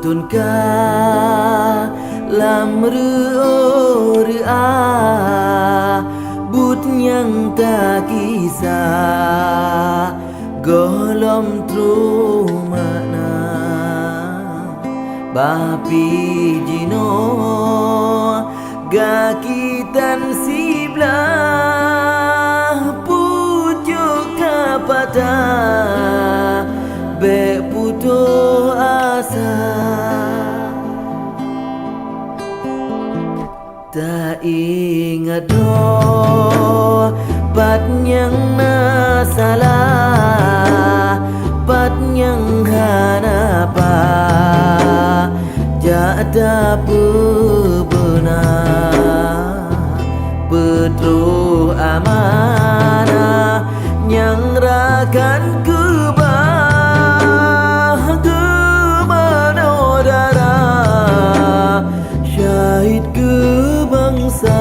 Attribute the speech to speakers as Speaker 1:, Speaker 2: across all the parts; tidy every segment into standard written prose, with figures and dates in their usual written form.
Speaker 1: tuân ca làm rư a bút yang ta kisah golom tru mana bapi jino gakitan siblah pujuk kapata be putuh asa tak ingat pat yang na salah pat yang hanapa jada benar petru amanah yang rakan kebah kemanodara syahid kebangsa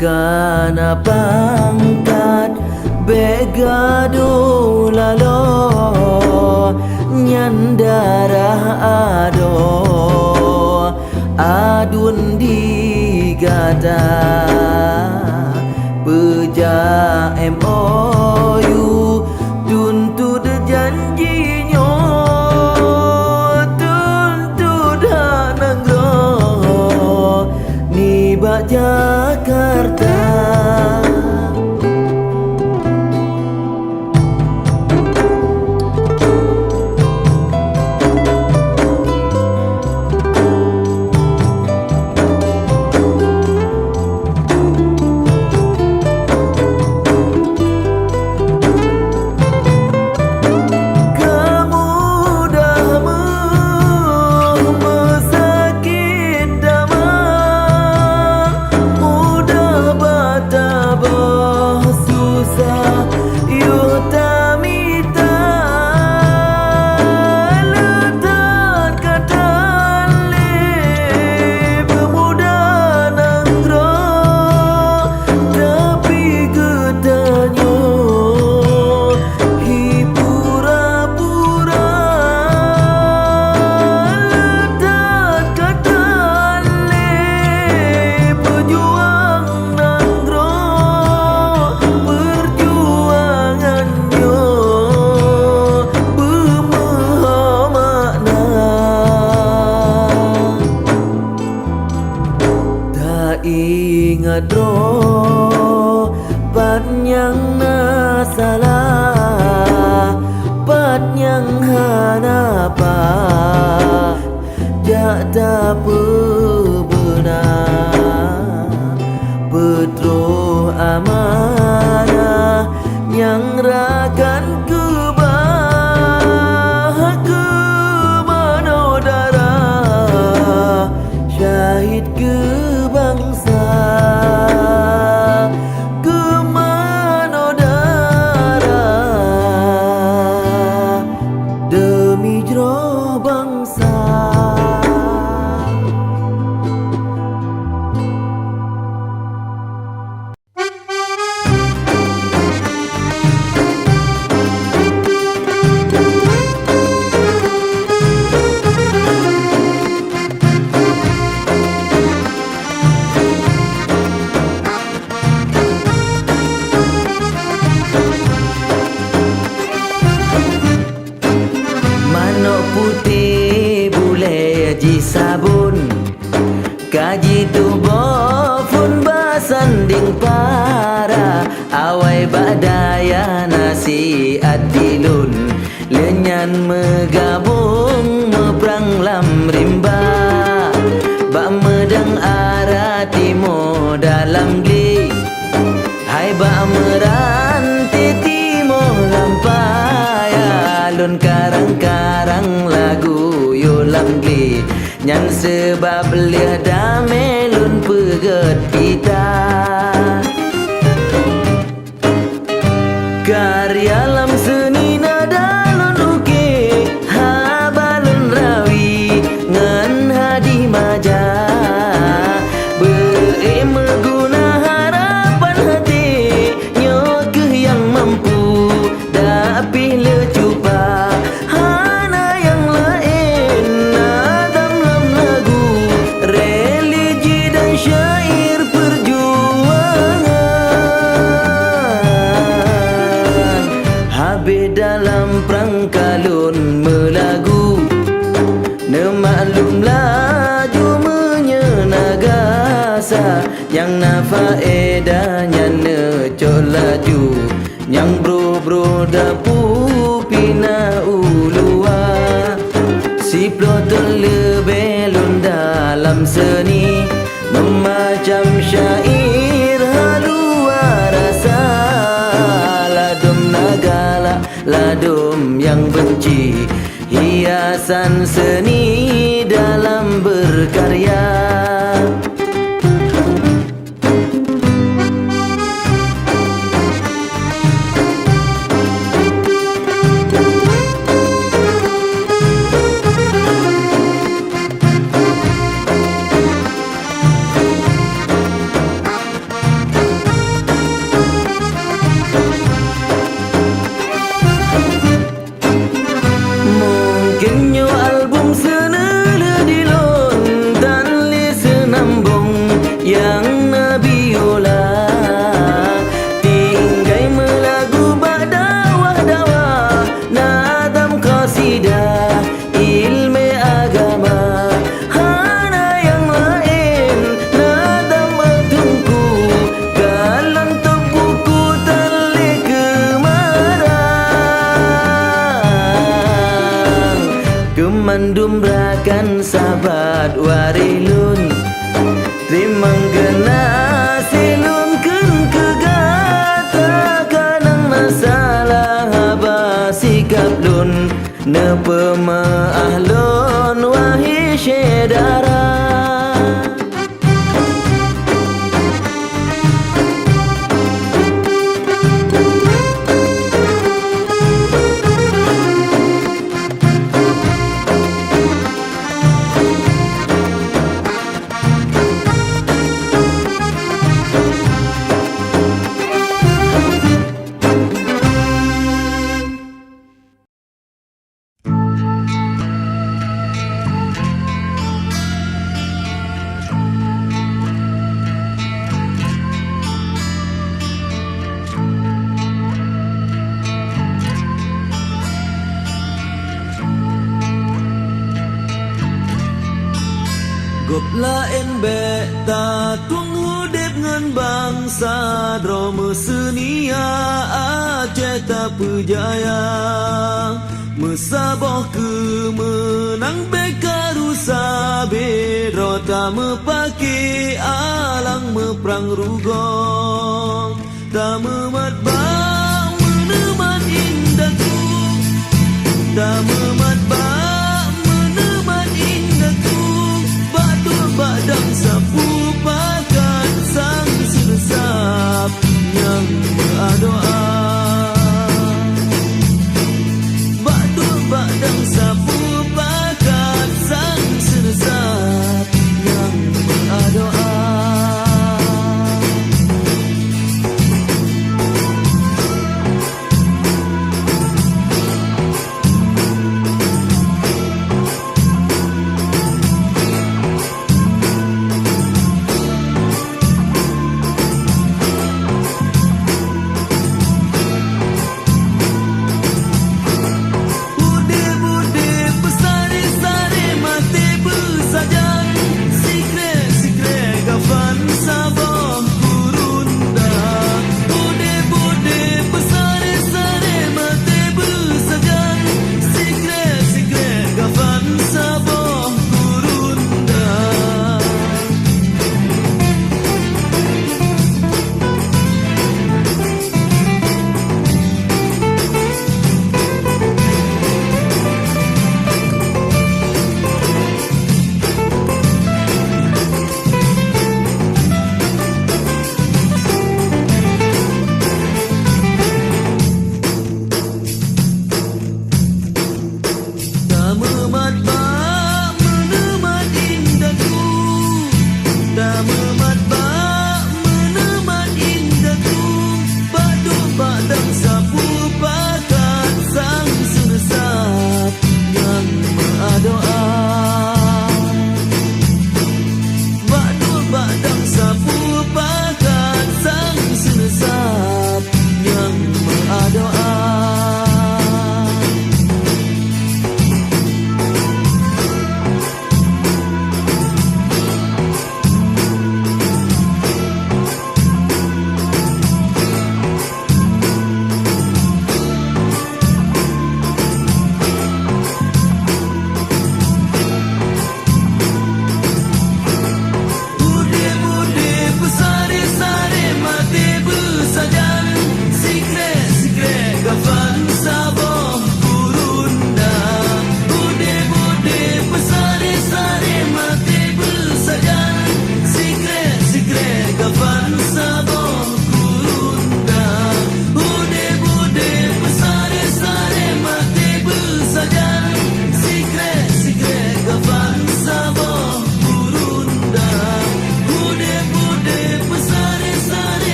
Speaker 1: kana pangkat begado lalo nyandara ado adun digada beja MOU tuntut janjinya tuntut hanangro ni Jakarta ingat pat yang na salah pat yang hanapa jada benar petru amanah yang rakan kebah kemanodara syahid kebangsa kemanodara demi jero bangsa. Manok putih ngan megabung meprang lam rimba bak medang arah timur dalam gli hai bak meranti timur lampai alun karang-karang lagu yo lam gli nyan sebab liah damelun peget pita karya lam seni nada lun uke habalun rawi ngan hadi maja be meguna harapan hati nyo ke yang mampu dapih lecupa hana yang lain nadam lam lagu religi dan syair perjuangan habis dalam perangkalun melagu nemaklum laju menyenagasa yang nafaedahnya necok laju yang bro-bro dapu pina ulua si plotol lebelun dalam seni memacam syair halua rasa ladum nagala ladum yang benci hiasan seni dalam berkarya mungkinnya album senela dilon dan li senambung yang nabiola tinggai melagu badawah-dawah nadam qasidah ilmu agama hana yang lain nadam betungku galang tepuku tali kemarang kemandum rakan sahabat warilun trimang gena silun ken kegata kanang masalah haba sikap lun nepemaahlun wahi syedara gop lain be ta tung hudip ngan bangsa drama senia Aceh tak pejaya mesabah ke menang bekarusa bedro tak mepake alang meprang rugong tak memat bang meneman indahku tak memat bang meneman indahku badang sapu pakan sang sirsap yang berdoa badang sapu pakan sang sirsap yang berdoa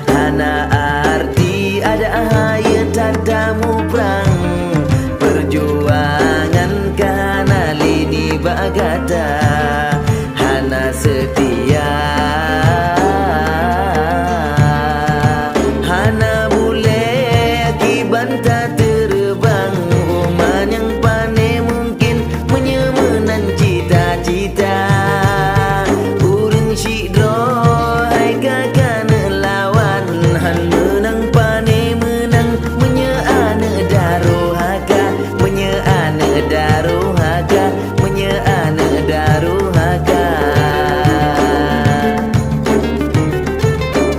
Speaker 1: Hana arti ada ayat tadamu perang perjuangan kana lini bagata hana setia hana boleh kibanta terbang uman yang pandai mungkin menyemenan cita-cita urang syidro hai kakana lawan han menang pandai menang menyeana daruhaka menyeana daruhaka menyeana daruhaka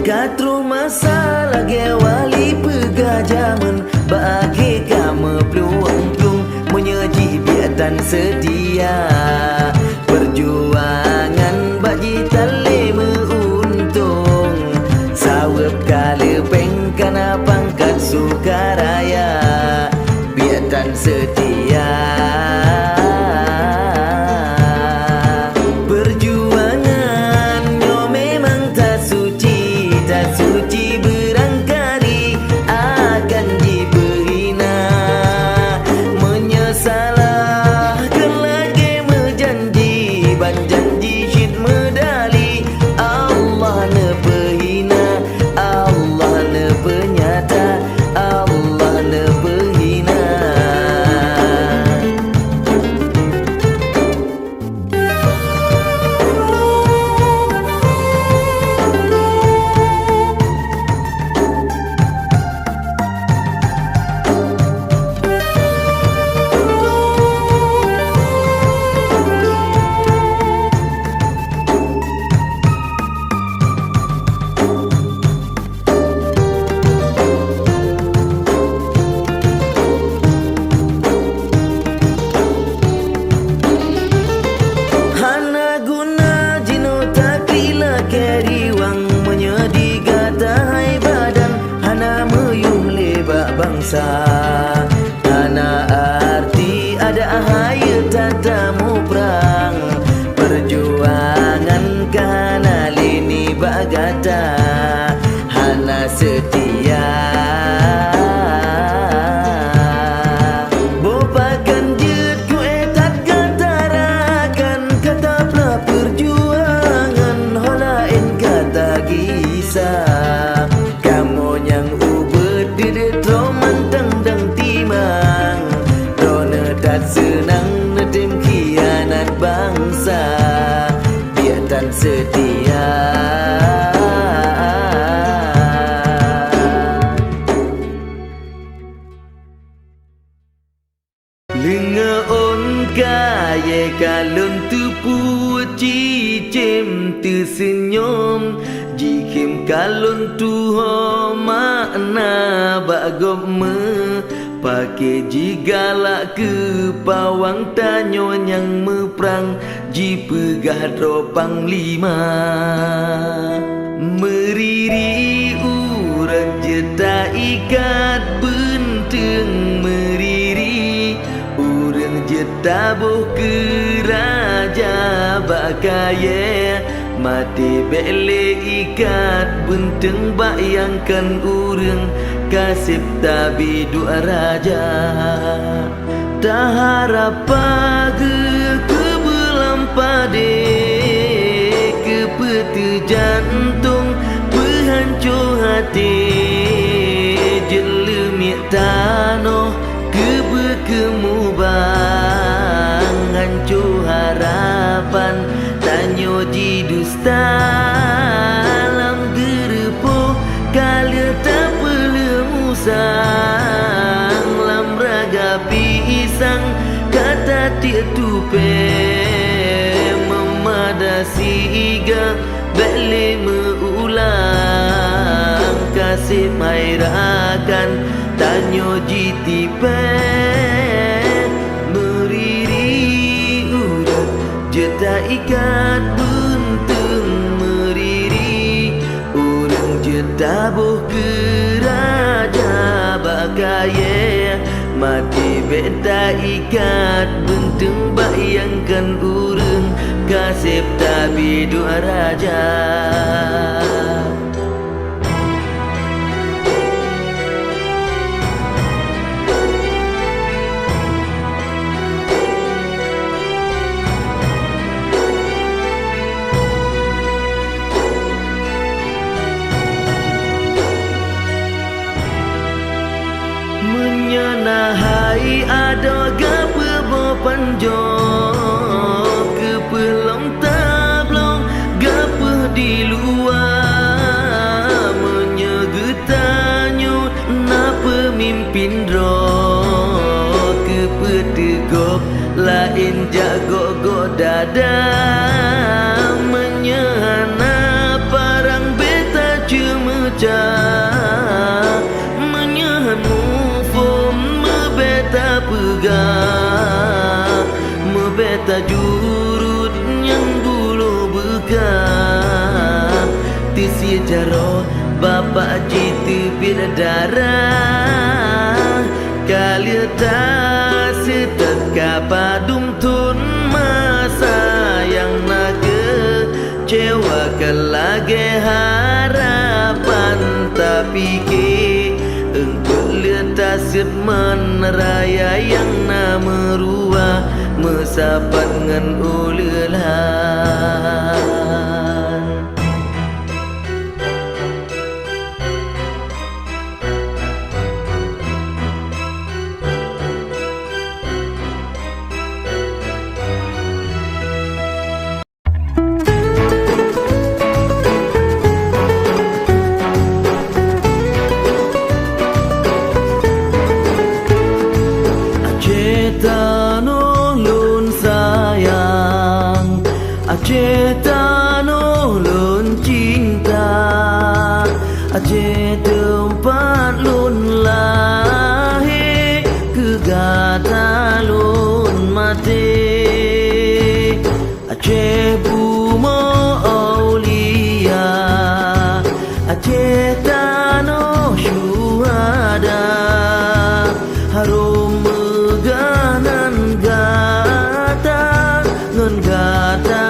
Speaker 1: katru masalah gewali pegajaman bagi kamu peluang-peluang menyaji biatan setia perjuangan bagi tali meuntung sawab kala pengkana pangkat sukaraya biatan setia perjuangan yo memang tak suci berangkali akan dibina menyesalah kelagi menjanji banjanji syid medali Allah ne pehina Allah ne penyata Allah ne pehina hana guna jino takila keriwang menyedi gata hai badan hana meyum lebak bangsa hana arti ada ahaya tadamu perang perjuangan kana lini bagata hana setia bopakan jet ku etat gatarakan kata pula perjuangan holain kata kisah kamu yang ubet dedet romantang dan timang dona tak senang nedem khianat bangsa biatan setia Lenga on kaya kalon tu puji cem tu senyum jikim kalon tu ho makna bagop me pakai jigalak ke pawang tanyo yang meperang ji pegah dropang lima meriri urang jeta ikat benteng meriri urang jeta boh ke raja bakaya mati bele ikat benteng bayangkan urang kasih tabi dua raja tak harap pagi kebelam pade ke peti jantung berhancur hati jelemik tanoh ke berkemu bang hancur harapan tanyo ji dusta alam gerepoh kali tak sang lam raga pisang kata tiap tupe memadasi iga beli meulang kasih mairakan tanyo jitipe meriri urat jeta ikat buntung meriri urang jeta boh bakaya mati beta ikat bentung bayangkan urang kasih tabi dua raja nahai ada gapa panjo ke pelong tablong gapa di luar menyegetanyo na pemimpin ro ke petegok lain jago dada menyana parang beta cemecah menyahan mufum mebeta pegah mebeta jurut yang bulu bekah tisi jaro bapak jitu darah kali tak setetka padum tun masa yang naga cewa kelage harapan tapi ke engkau letak sirman raya yang nama ruah mesapat ngan ulelan. Aceh tanah lun cinta, Aceh tempat lun lahir, kegata lun mati. Aceh bumi aulia, Aceh tanah syuhada, harum meganan gata, ngan gata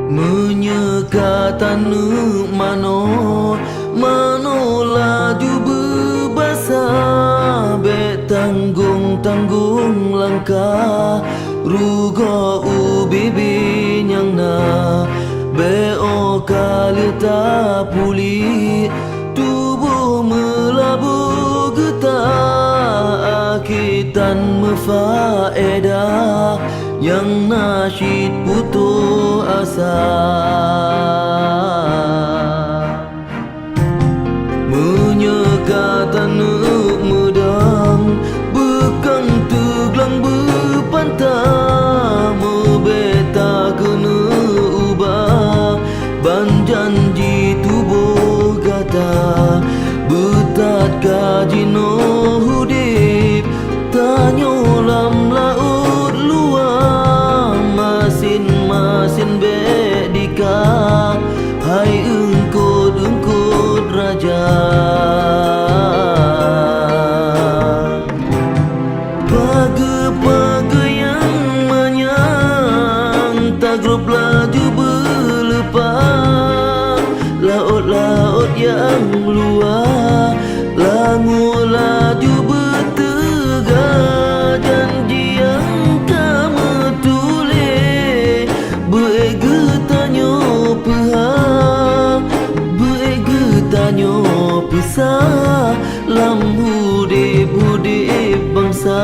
Speaker 1: Menyekatan mano laju berbasa, be tanggung langkah ruga ubibi nyang na, be o kali ta puli tubuh melabuh getah, akitan mefaedah yang nasyid putus asa. Menyekatan medang bekang teglang berpantah, membeta kena ubah ban janji tubuh gata, betat kaji no hudip tanyo lam laut luar, masin bedika hai engkut raja. Pagi-pagi yang manyang tagrub laju berlepas, laut-laut yang luar langu laju bertegar, janji yang kamu tulis beege tanyo pihak, beege tanyo pisah lam hudip bangsa.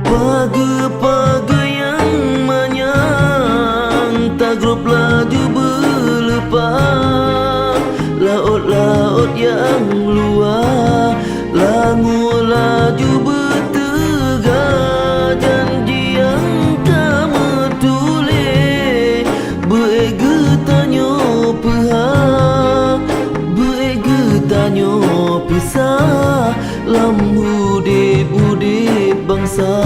Speaker 1: Pagi-pagi yang manyang tagrub laju berlepas, laut-laut yang luar langu laju bertegar, janji yang kamu tulis beege tanyo pihak, beege tanyo pisah lam hudip bangsa,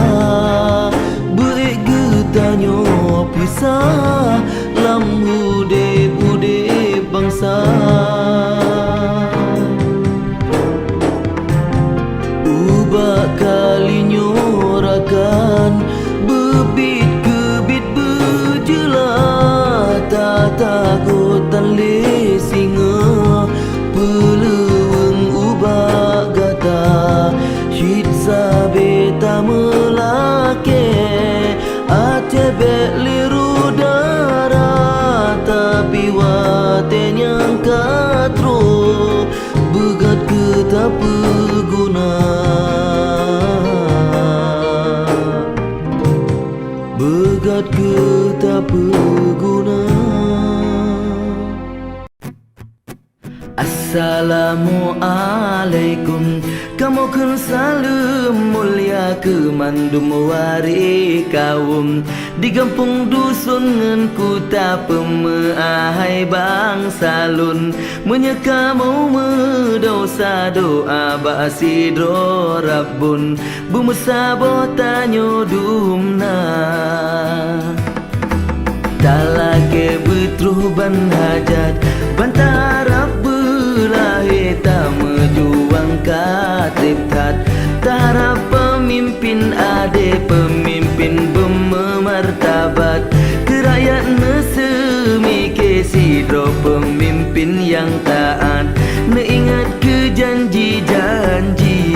Speaker 1: beege tanyo pisah lam hudip bangsa. Ubah kali nyorakan bebit kebit berjelah, tak takutan le singa peleweng ubah gata, syid sabeta melake acebek liru darah, tapi waten yang katro begat ke tak berguna, begat ke tak berguna. Assalamualaikum, kamu kun salam mulia ke mandum wari kaum, di kampung dusun ngen ku tak pemahai bang salun, menyeka mau medosa doa basidro rabbun, bumusabo tanyo dumna talake betruh ban hajat bantara belahi tak mejuang katib tat, tarap pemimpin ade pemimpin bermartabat, kerakyat nesemi kesidro pemimpin yang taat, neingat ke janji-janji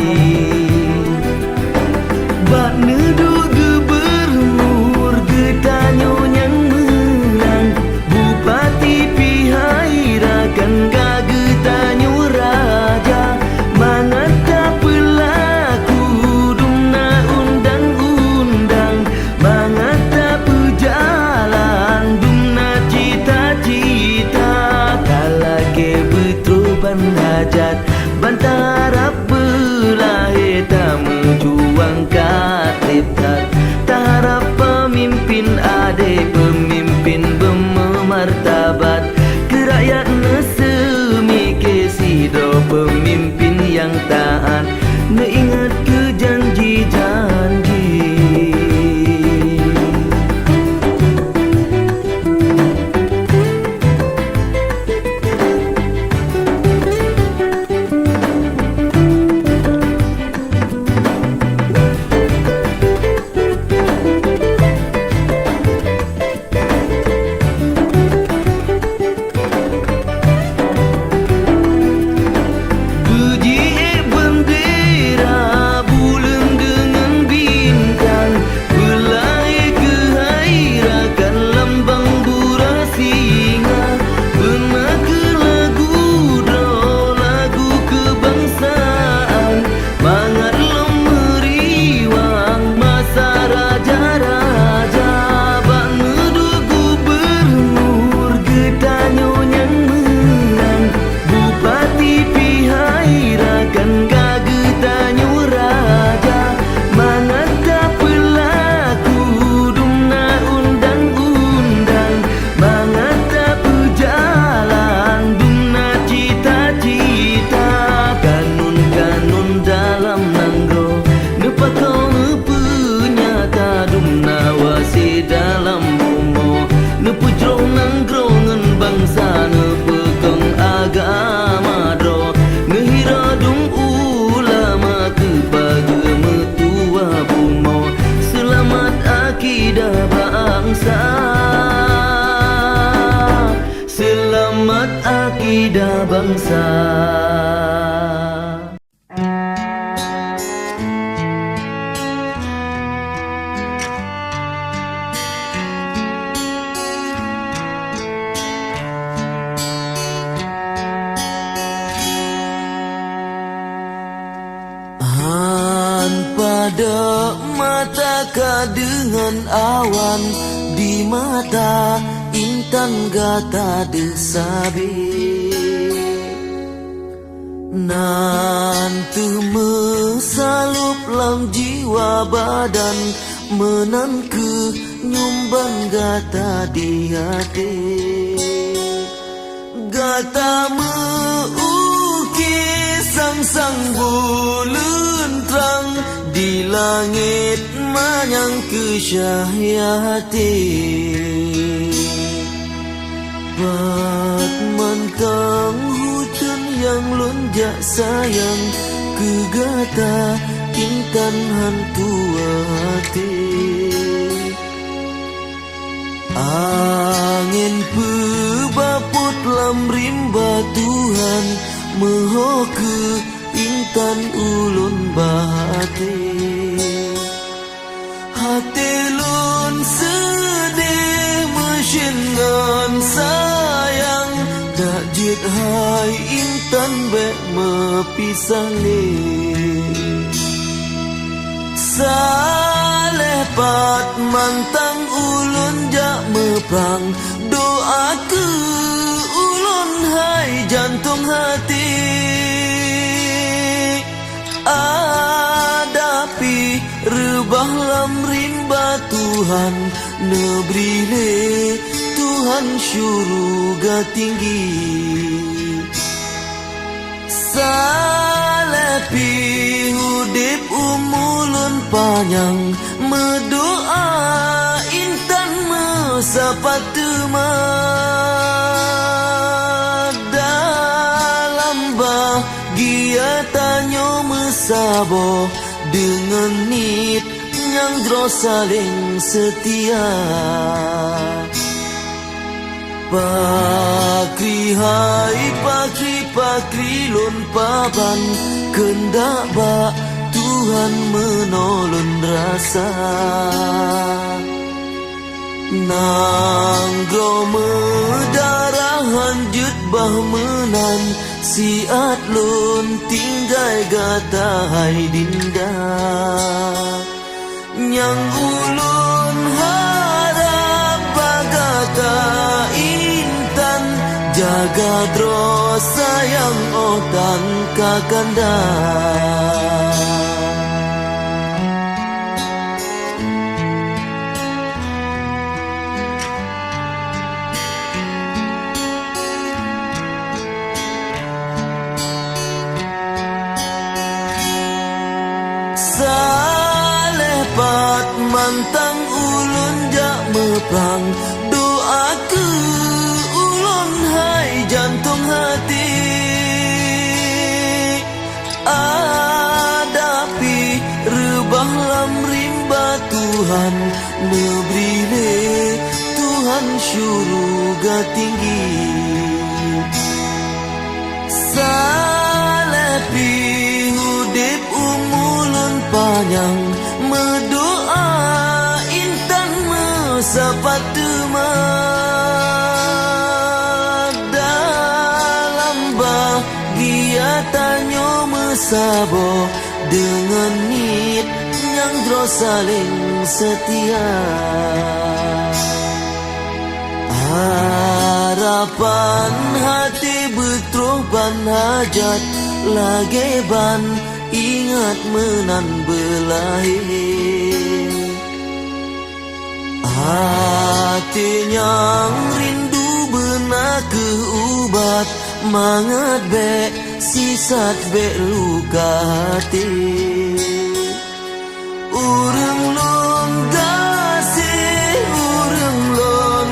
Speaker 1: bak nedu gubernur getanyo yang menang, bupati pihai rakan gagetanyo raja, mangata pelaku dumna undang-undang, mangata pejalan dumna cita-cita, kalake betruban hajat bantara nepujro nangkrongan bangsa nepekong agama dro nehiradung ulama kepada metua bumo selamat akidah bangsa selamat akidah bangsa. Pada mata dengan awan di mata intan gata desabe nanti mesalup lam jiwa badan menan ke nyumbang gata di hati gata meukis sang bulan terang di langit manyang kesyahiyati bat mantang hujan yang lonjak sayang kegata intan hantu hati angin pebaput lam rimba Tuhan mehoke intan ulun bahati hati lun sedih mesin ngan sayang dak jit hai intan bek mepisang ni saleh pat mantang ulun jak meprang doa ke ulun hai jantung hati adapi rebah lam rimba Tuhan nebrile Tuhan syurga tinggi salepi hudip umulun panjang medoa intan mesapat dalam bahagia tanyo mesabo dengan nit yang dro saling setia pakri hai pakri lun paban kendak ba Tuhan menolong rasa nanggro medarah hanjut bah menan siat lun tinggai gata hai dinda nyang ulun harap bagata intan jaga dro sayang otan kakanda pat mantang ulun jak meprang doa ke ulun hai jantung hati adapi rebah lam rimba Tuhan nebrile Tuhan syurga tinggi salepi hudip umulun panjang medoa intan mesapat dalam bahagia tanyo mesabo dengan nit yang dro saling setia harapan hati betroban hajat lageban ingat menan belahir hati yang rindu benak keubat mangat bek sisat bek luka hati urang lon gasih urang lon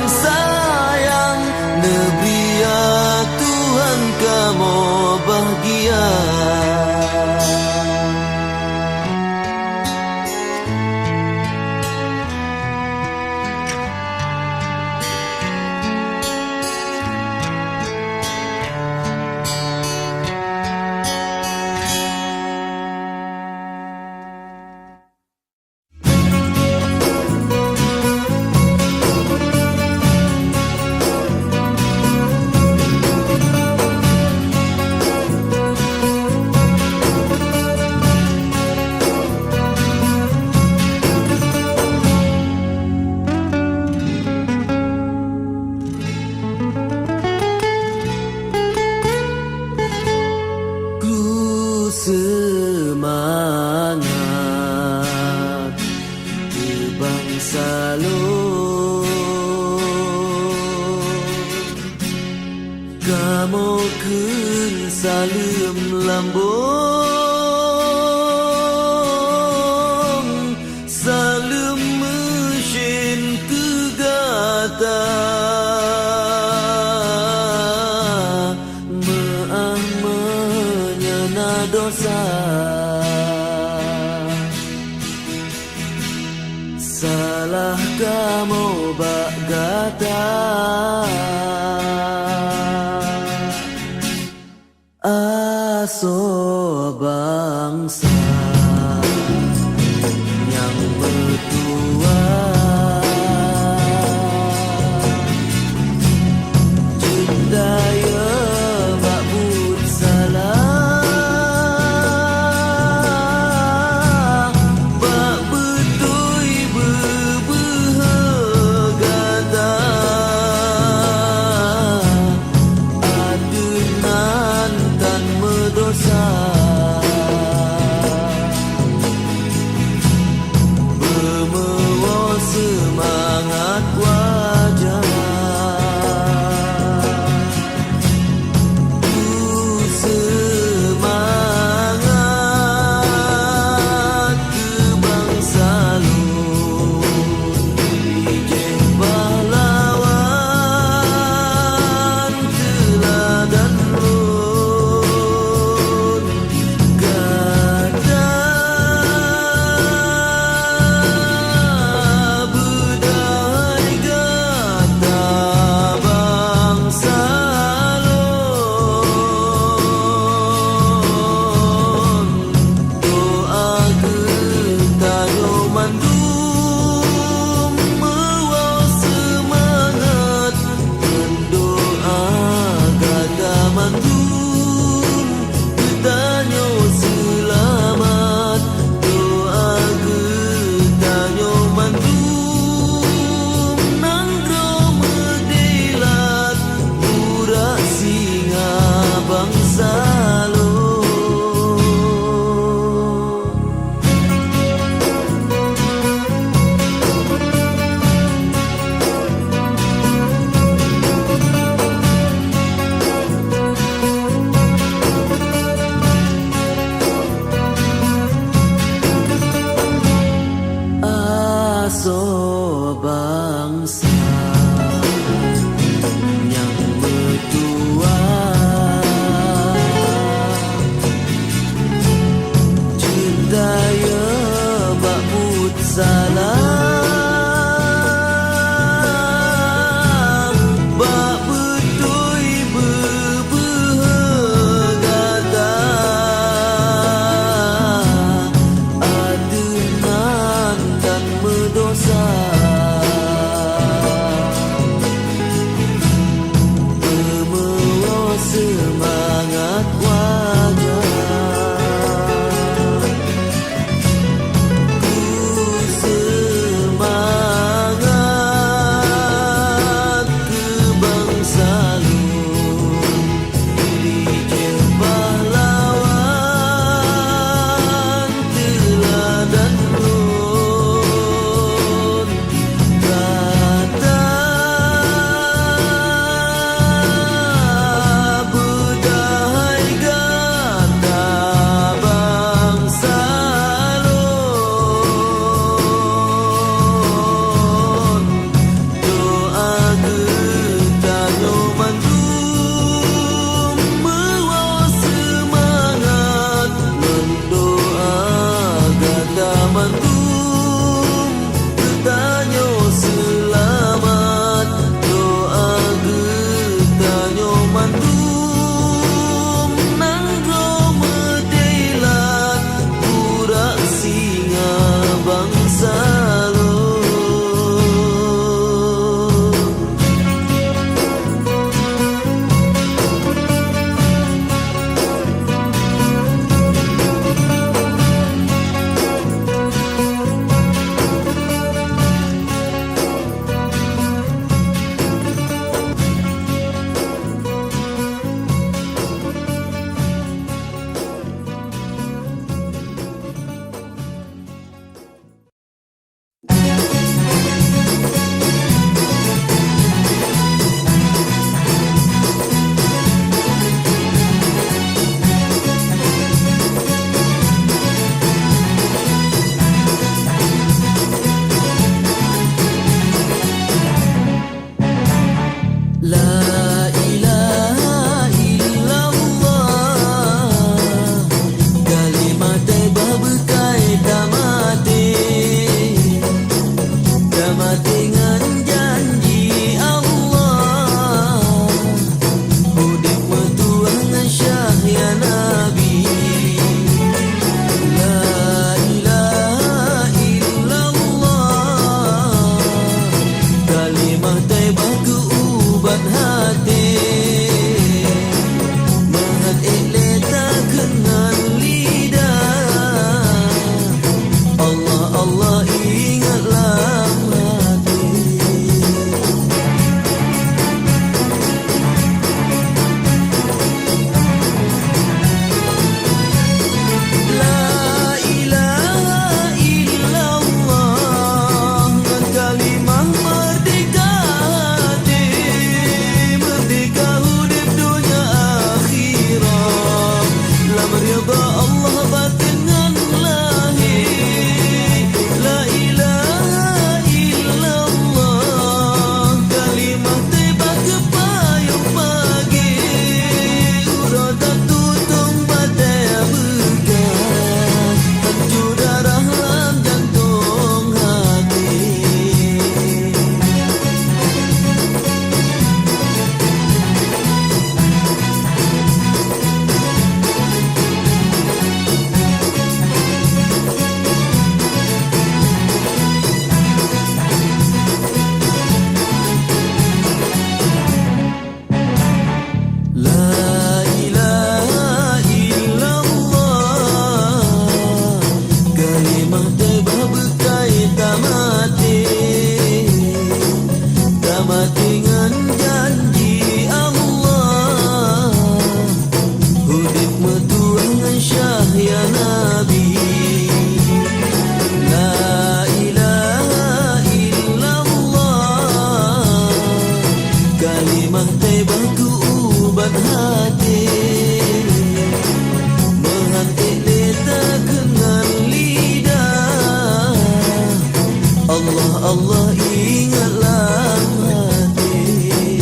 Speaker 1: Ngamokeun salem lambung salem mesin kegata meah menyana dosa salah kamu bak gata aso bangsa yang bertua jendaya bak but salah bak betui berbehegata adunan kan medosa dengan janji Allah. Hudib metuang syah ya Nabi. La ilaha illallah. Kalimah taibah ku ubat hati. Menghantik leta kenal lidah. Allah Allah ingatlah hati.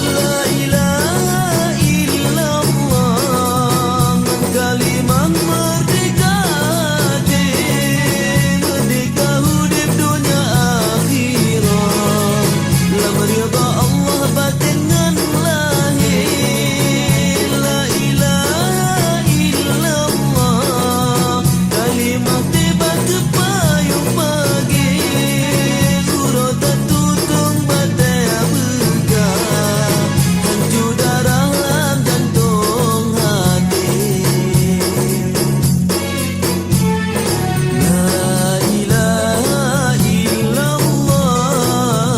Speaker 1: La ilaha illallah. Kalimah merdeka hati. Merdeka hudib dunia akhirat. Lam rida Allah batin ngan lahir. La ilaha illallah. Kalimah tiba ke payung pagi. Guru tertutung batai berkah. Hancur darah lam jantung hati. La ilaha illallah.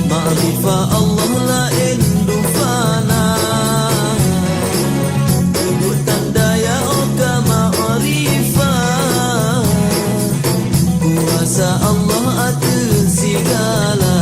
Speaker 1: Ma'rifah Allah la endu fana. Sebutan daya oka ma'rifah. Kuasa Allah atas segala.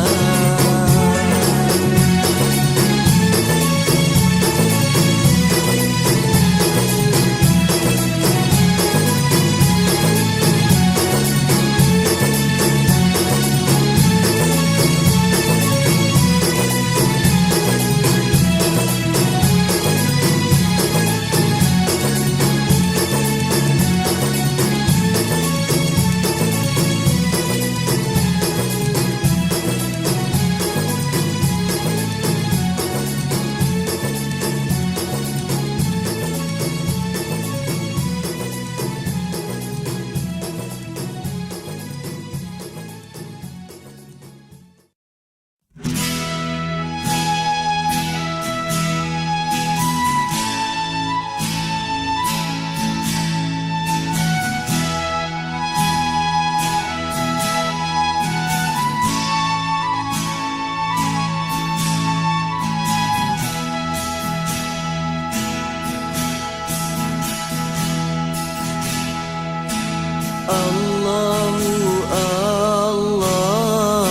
Speaker 1: Allahu Allah,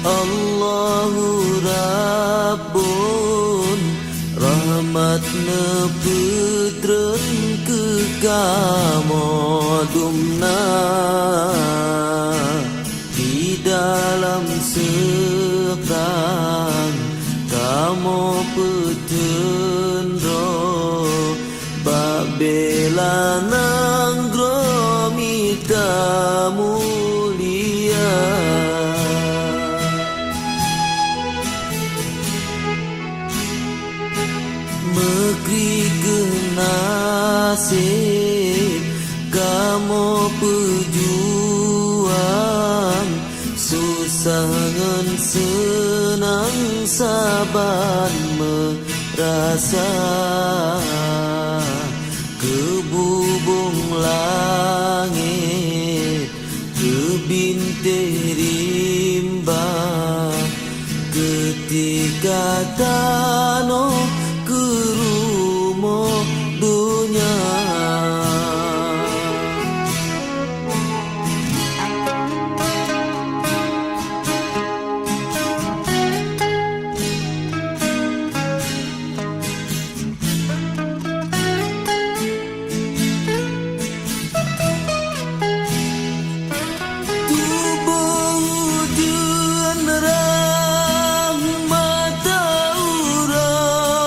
Speaker 1: Allahu Rabbun. Rahmatna putren kekamodumna. Di dalam seberang kamu petendro. Babela nanggro mita mulia. Mekri kenasib kamu pejuang. Susah ngan senang sabar merasa. Kebubung langit kebintik rimba. Ketika tanah kerumuh dunia. Tubuh ujian rahmat Allah.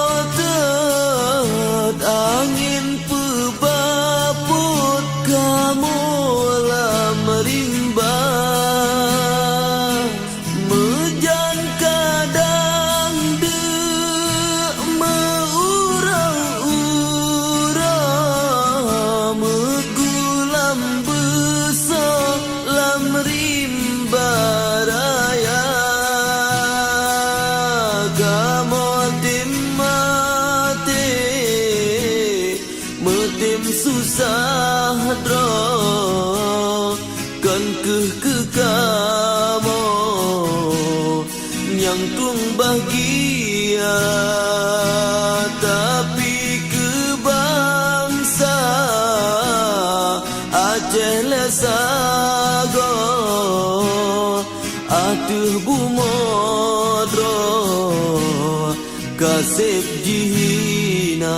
Speaker 1: susah dro kan ke kamu yang tung bahagia tapi ke bangsa Aceh lesago atuh bumodro kasep jihina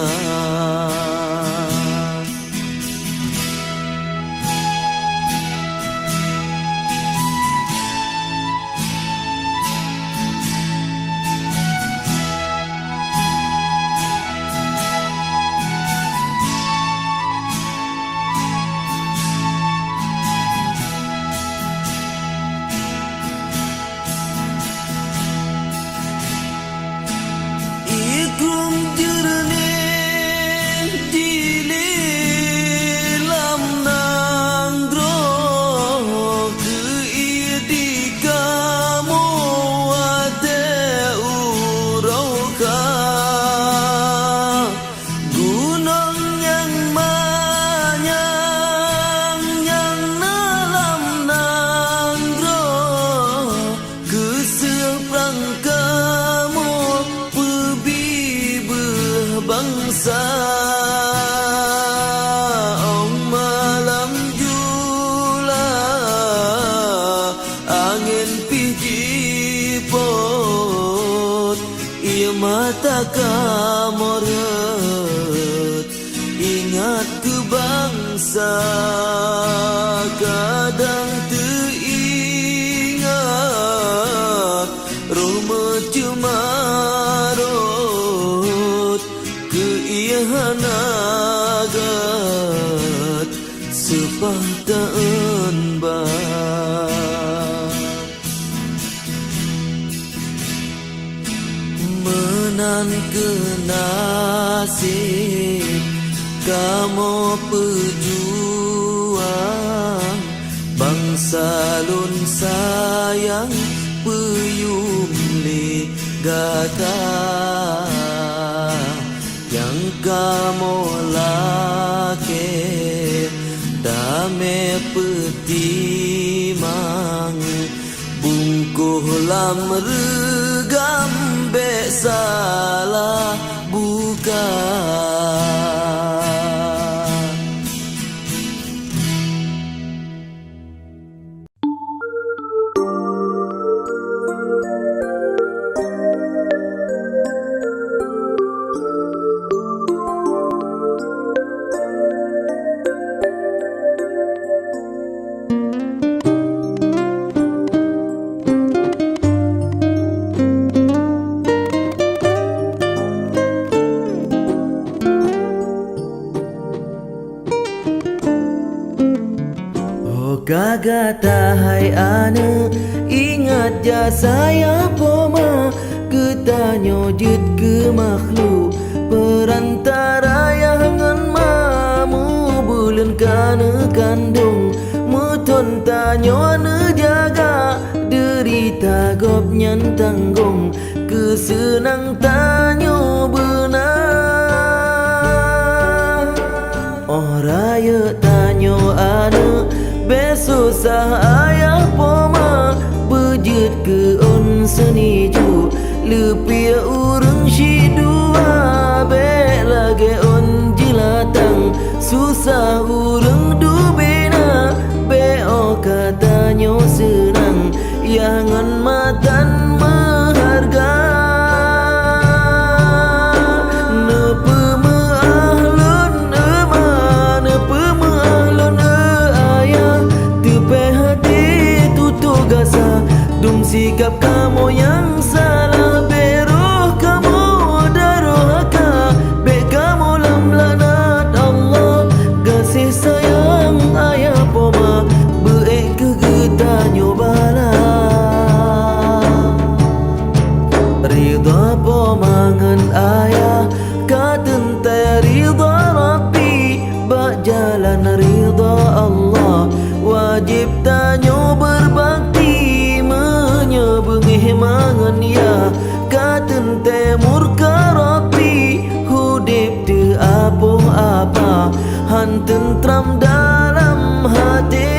Speaker 1: bangsa Om malam jula angin pijipot ia mata kamoret ingat ke bangsa kadang teringat rumah cemarot hanagat sepahtaan bat menan ke nasib kamu pejuang bangsa lun sayang peyum li gata yang kamu laki dame petimang bungkuh lam regam be salah bukan Gagata hai ana ingat ja saya poma ketanyo jut ke makhluk perantara yang mamu bulan kana kandung muton tanyo ane jaga derita gop nyan tanggung kesenang tanyo benar oh raya tanyo ana besusah ayah poma bejut ke on seniju lepia urang shidua be lage on jilatang susah urang dubena be o katanya senang yangan matan maharga sikap kamu yang salah beruh kamu darohaka be kamu lam lanat Allah kasih sayang ayah poma beek kegetanyo bala ridha pomangan ayah katentai ridha Rabbi bak jalan ridha Allah wajib tanyo berbakti mangan ya katente murka Rabbi hudip de apa-apa aman tentram dalam hati.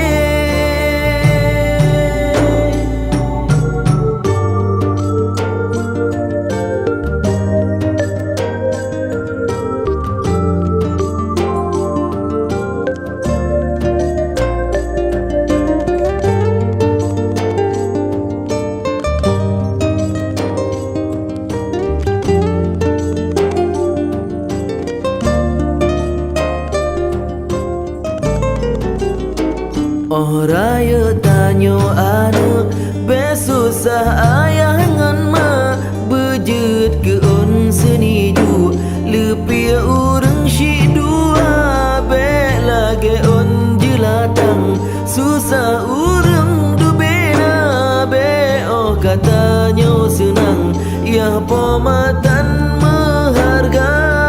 Speaker 1: Oh raya tanyo anak besusah ayah ngan ma bejut ke on seniju lepia urang si dua be lagi on jelatang susah urang du bena be oh katanya senang ya pematan menghargai.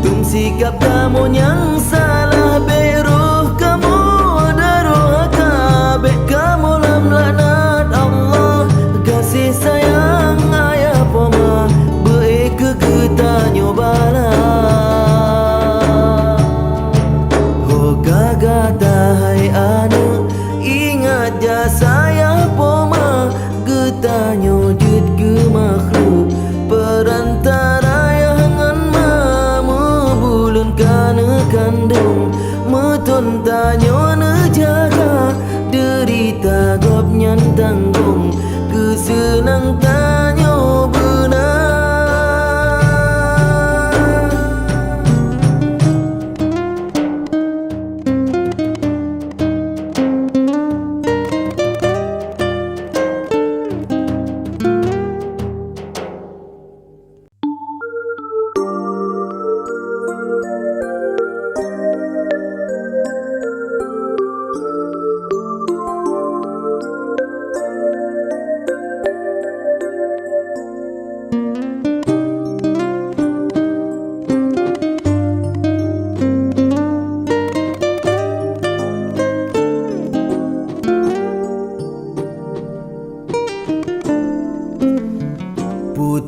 Speaker 1: Tum sikap kamu yang salah beruh kamu daruh kabeh kamu lam laknat Allah kasih sayang ayah poma baik ketanyo bala ho gagata hai anu ingat ja saya poma getanyo jut ke makhluk perantara kana kandung metun tanyo ne jaga derita gop nyan tanggung kesenang tanyo benar.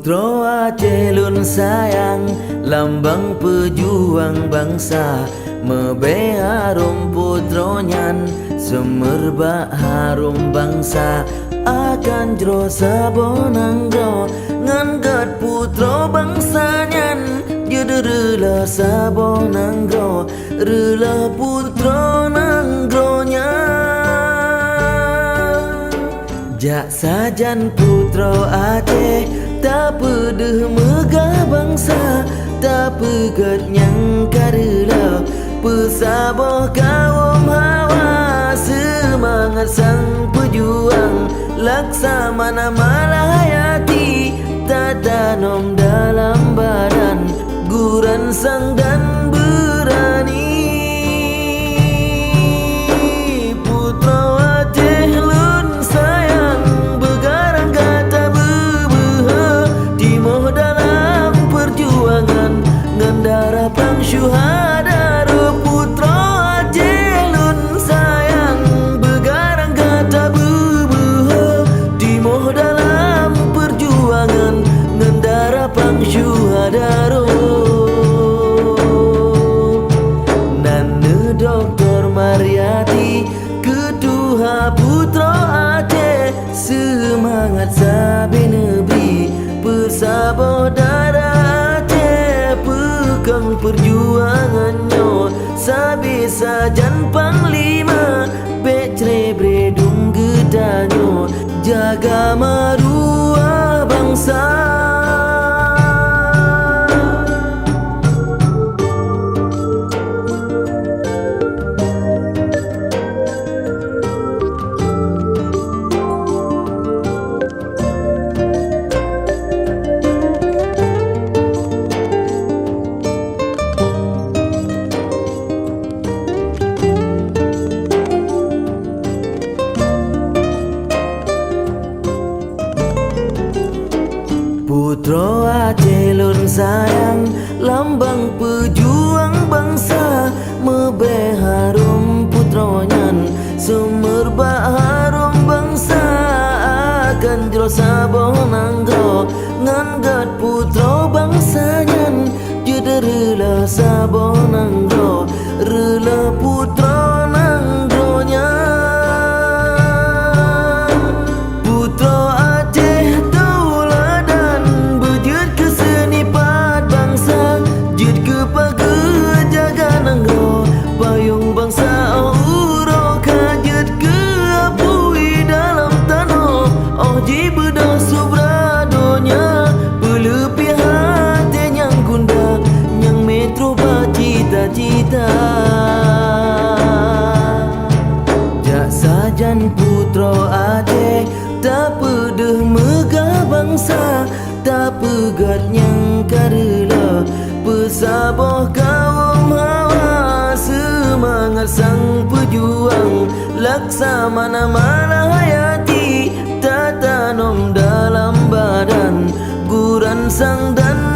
Speaker 1: Putro Aceh lun sayang lambang pejuang bangsa mebe harum putro nyan semerbak harum bangsa akan jro sabonang jro ngangkat putro bangsa nyan jederela sabonang jro rela putro nang jro nyan jak sajan putro Aceh tak pedih megah bangsa tak pegat nyang karela pesaboh kaum hawa semangat sang pejuang laksamana malayati tak tanom dalam badan guran sang dan berani. Putro Aceh lun sayang begarang kata dalam perjuangan ngendara pang syuhada putro Aceh lun sayang begarang kata bubuh dimoh dalam perjuangan ngendara pang syuhada nane Dr. Mariati kedua putro Aceh semangat sabi nebi pesabah darah Aceh pegang perjuangannya sabi sajan panglima becre bredung gedanyo jaga maruah bangsa. Putro Aceh lun sayang lambang pejuang bangsa mebe harum putro nyan sumerba nangro saboh nangro ngan putro bangsanyan jeda rela saboh nangro rela putro nanggronya putro Aceh tauladan bejut ke seni pad bangsa jut ke pagi jaga nangro payung bangsa uro kajut ke apui dalam tanah oh jibedah subradonya pelepi hati yang gunda yang metro cita-cita jak sajan putro Aceh tak pedeh megah bangsa tak pegat yang karela pesaboh kaum hawa semangat sang pejuang laksamana hayati tak tanam dalam badan guran sang dan